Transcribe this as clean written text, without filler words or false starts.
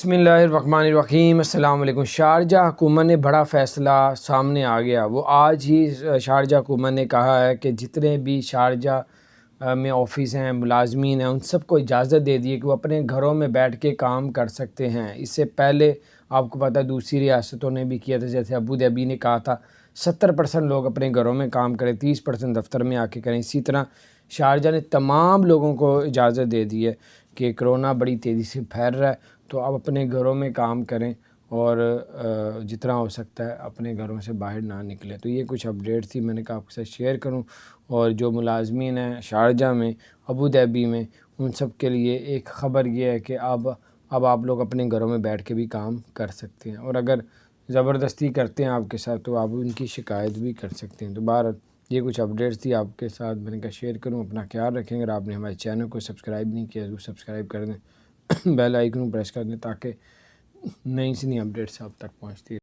बिस्मिल्लाहिर्रहमानिर्रहीम। अस्सलाम वालेकुम। शारजा हुकूमत ने बड़ा फ़ैसला सामने आ गया। वो आज ही शारजा हुकूमत ने कहा है कि जितने भी शारजा में ऑफ़िस हैं, मुलाजमीन हैं, उन सबको इजाज़त दे दी है कि वो अपने घरों में बैठ के काम कर सकते हैं। इससे पहले आपको पता है दूसरी रियासतों ने भी किया था, जैसे अबू धाबी ने कहा था 70% लोग अपने घरों में काम करें, 30% दफ्तर में आके करें। इसी तरह शारजा ने तमाम लोगों को इजाज़त दे दी है कि कोरोना बड़ी तेज़ी से फैल रहा है, तो आप अपने घरों में काम करें और जितना हो सकता है अपने घरों से बाहर ना निकलें। तो ये कुछ अपडेट थी, मैंने कहा आपके साथ शेयर करूं। और जो मुलाजमीन हैं शारजा में, अबू धाबी में, उन सब के लिए एक ख़बर ये है कि अब आप लोग अपने घरों में बैठ के भी काम कर सकते हैं, और अगर ज़बरदस्ती करते हैं आपके साथ तो आप उनकी शिकायत भी कर सकते हैं। तो बहरहाल ये कुछ अपडेट्स थी आपके साथ, मैंने कहा शेयर करूं। अपना ख्याल रखें। अगर आपने हमारे चैनल को सब्सक्राइब नहीं किया तो सब्सक्राइब कर दें, बेल आइकन प्रेस कर दें ताकि नई से नई अपडेट्स आप तक पहुंचती है।